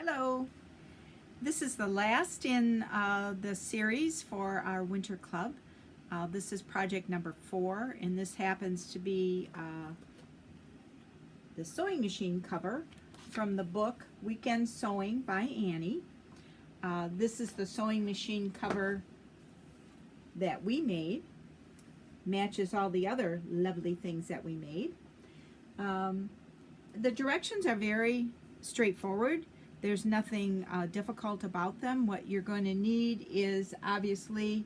Hello. This is the last in the series for our winter club. This is project number 4, and this happens to be the sewing machine cover from the book Weekend Sewing by Annie. This is the sewing machine cover that we made. Matches all the other lovely things that we made. The directions are very straightforward. There's nothing difficult about them. What you're going to need is obviously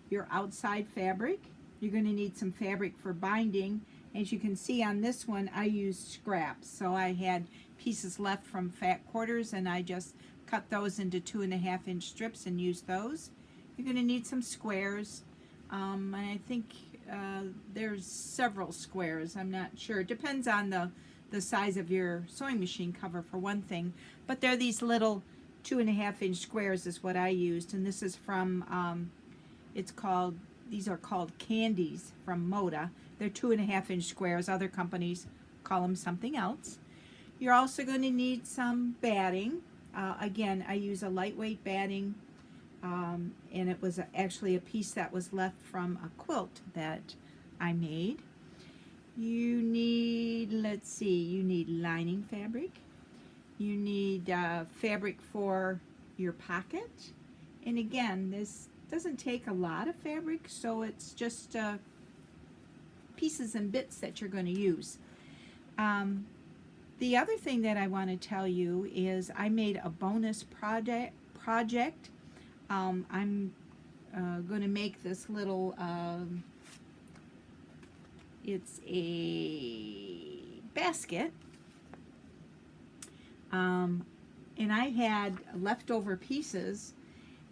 your outside fabric. You're going to need some fabric for binding. As you can see on this one, I used scraps. So I had pieces left from fat quarters and I just cut those into 2.5-inch strips and used those. You're going to need some squares. And I think there's several squares. I'm not sure. It depends on the size of your sewing machine cover for one thing, but they're these little 2.5-inch squares is what I used, and this is from these are called candies from Moda. They're 2.5-inch squares. Other companies call them something else. You're also going to need some batting. Again, I use a lightweight batting, and it was actually a piece that was left from a quilt that I made. You need, you need lining fabric. You need fabric for your pocket. And again, this doesn't take a lot of fabric, so it's just pieces and bits that you're going to use. The other thing that I want to tell you is I made a bonus project. I'm going to make this little it's a basket, and I had leftover pieces,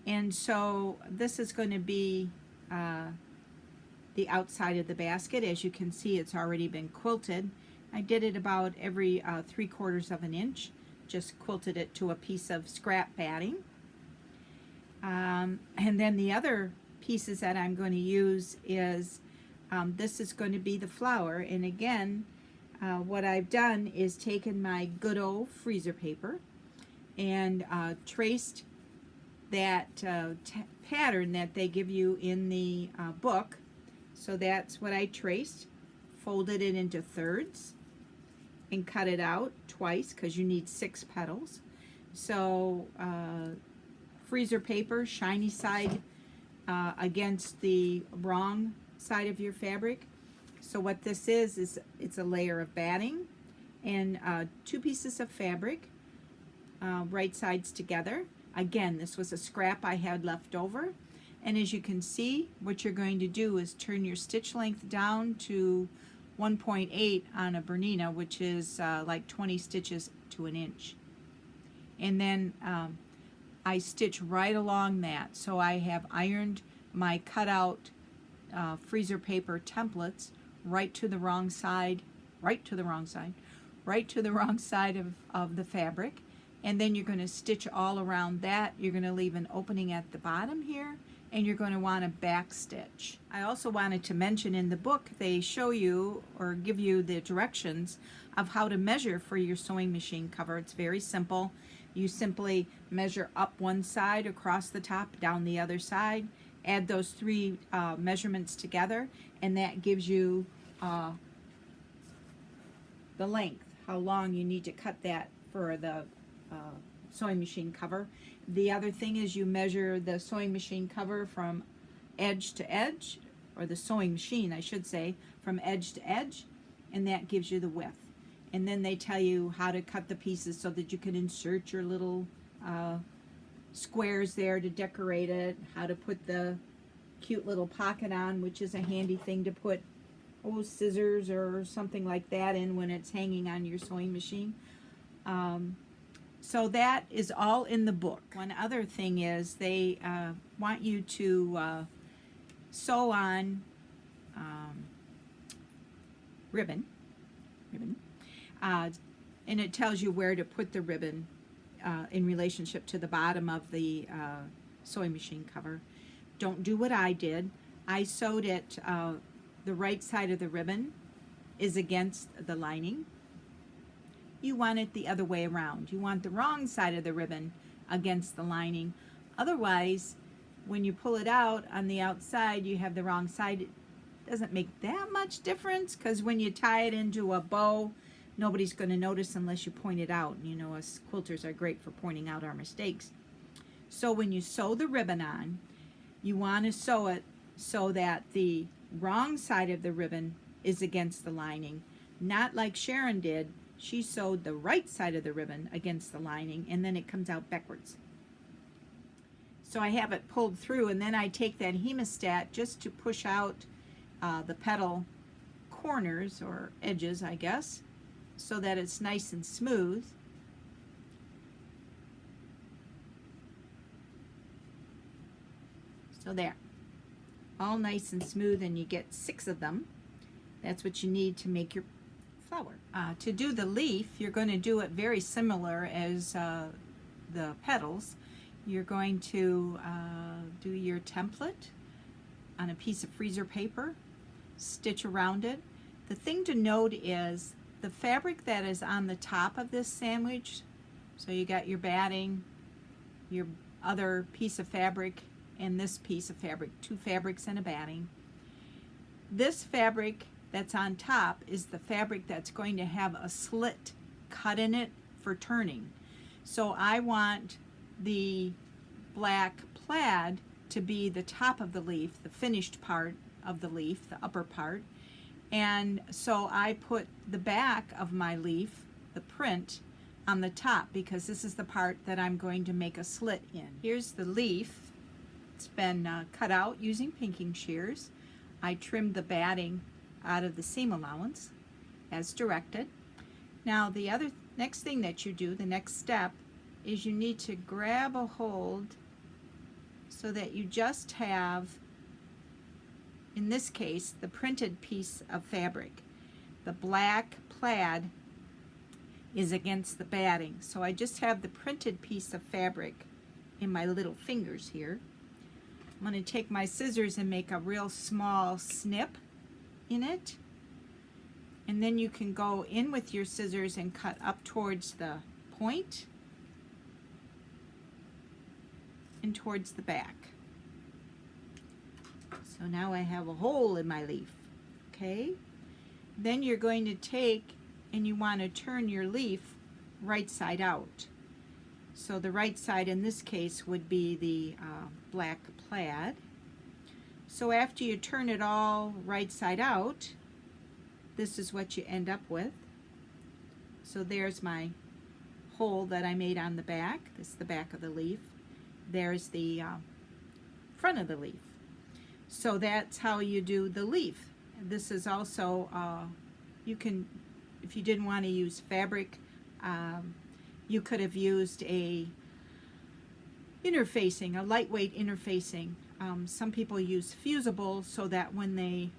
and so this is going to be the outside of the basket. As you can see, it's already been quilted. I did it about every 3/4 of an inch, just quilted it to a piece of scrap batting. And then the other pieces that I'm going to use is this is going to be the flower, and again what I've done is taken my good old freezer paper and traced that pattern that they give you in the book. So that's what I traced, folded it into thirds and cut it out twice because you need 6 petals. So freezer paper, shiny side against the wrong side of your fabric. So what this is it's a layer of batting and 2 pieces of fabric, right sides together. Again, this was a scrap I had left over, and as you can see, what you're going to do is turn your stitch length down to 1.8 on a Bernina, which is like 20 stitches to an inch, and then I stitch right along that. So I have ironed my cutout freezer paper templates right to the wrong side of the fabric, and then you're going to stitch all around that. You're going to leave an opening at the bottom here, and you're going to want to back stitch. I also wanted to mention in the book they show you or give you the directions of how to measure for your sewing machine cover. It's very simple. You simply measure up one side, across the top, down the other side, add those 3 measurements together, and that gives you the length, how long you need to cut that for the sewing machine cover. The other thing is you measure the sewing machine cover from edge to edge, or the sewing machine I should say, from edge to edge, and that gives you the width. And then they tell you how to cut the pieces so that you can insert your little squares there to decorate it, how to put the cute little pocket on, which is a handy thing to put scissors or something like that in when it's hanging on your sewing machine. So that is all in the book. One other thing is they want you to sew on ribbon, and it tells you where to put the ribbon in relationship to the bottom of the sewing machine cover. Don't do what I did. I sewed it, the right side of the ribbon is against the lining, you want it the other way around. You want the wrong side of the ribbon against the lining. Otherwise, when you pull it out on the outside, you have the wrong side. It doesn't make that much difference because when you tie it into a bow, nobody's going to notice unless you point it out. You know, us quilters are great for pointing out our mistakes. So when you sew the ribbon on, you want to sew it so that the wrong side of the ribbon is against the lining. Not like Sharon did. She sewed the right side of the ribbon against the lining and then it comes out backwards. So I have it pulled through, and then I take that hemostat just to push out the petal corners or edges, I guess, so that it's nice and smooth. So there, all nice and smooth, and you get 6 of them. That's what you need to make your flower. To do the leaf, you're going to do it very similar as the petals. You're going to do your template on a piece of freezer paper, stitch around it. The thing to note is the fabric that is on the top of this sandwich, so you got your batting, your other piece of fabric, and this piece of fabric, 2 fabrics and a batting. This fabric that's on top is the fabric that's going to have a slit cut in it for turning. So I want the black plaid to be the top of the leaf, the finished part of the leaf, the upper part. And so I put the back of my leaf, the print, on the top because this is the part that I'm going to make a slit in. Here's the leaf. It's been cut out using pinking shears. I trimmed the batting out of the seam allowance as directed. Now the next thing that you do, the next step, is you need to grab a hold so that you just have, in this case, the printed piece of fabric. The black plaid is against the batting. So I just have the printed piece of fabric in my little fingers here. I'm going to take my scissors and make a real small snip in it. And then you can go in with your scissors and cut up towards the point and towards the back. So now I have a hole in my leaf. Okay? Then you're going to take and you want to turn your leaf right side out. So the right side in this case would be the black plaid. So after you turn it all right side out, this is what you end up with. So there's my hole that I made on the back. This is the back of the leaf. There's the front of the leaf. So that's how you do the leaf. This is also, you can, if you didn't want to use fabric, you could have used a interfacing, a lightweight interfacing. Some people use fusible so that when they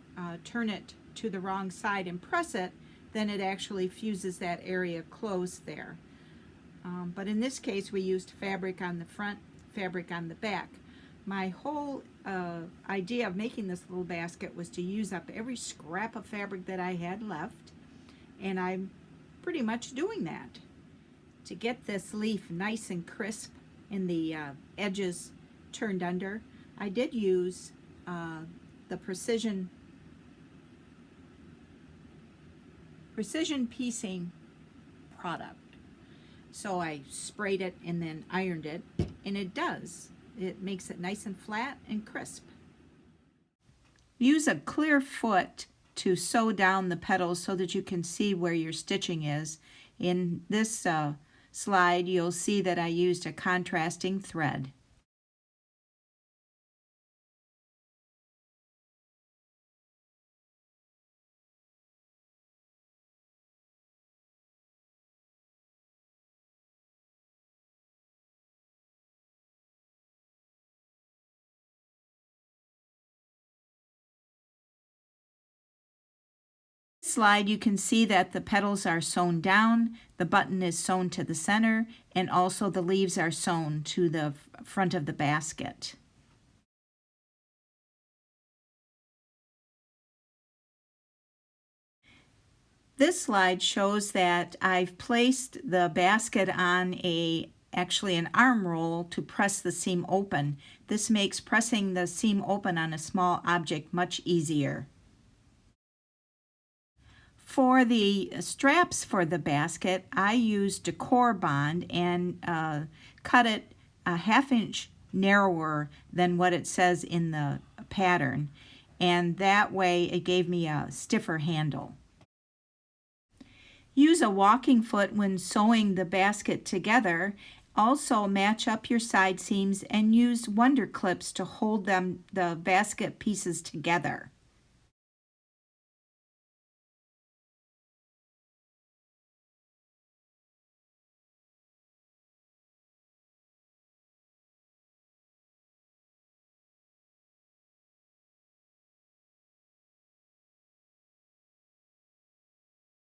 turn it to the wrong side and press it, then it actually fuses that area closed there. But in this case, we used fabric on the front, fabric on the back. My whole idea of making this little basket was to use up every scrap of fabric that I had left, and I'm pretty much doing that. To get this leaf nice and crisp and the edges turned under, I did use the precision piecing product. So I sprayed it and then ironed it, and it does. It makes it nice and flat and crisp. Use a clear foot to sew down the petals so that you can see where your stitching is. In this slide, you'll see that I used a contrasting thread. Slide, you can see that the petals are sewn down, the button is sewn to the center, and also the leaves are sewn to the front of the basket. This slide shows that I've placed the basket on actually an arm roll to press the seam open. This makes pressing the seam open on a small object much easier. For the straps for the basket, I used decor bond and cut it a 1/2 inch narrower than what it says in the pattern, and that way it gave me a stiffer handle. Use a walking foot when sewing the basket together. Also match up your side seams and use wonder clips to hold the basket pieces together.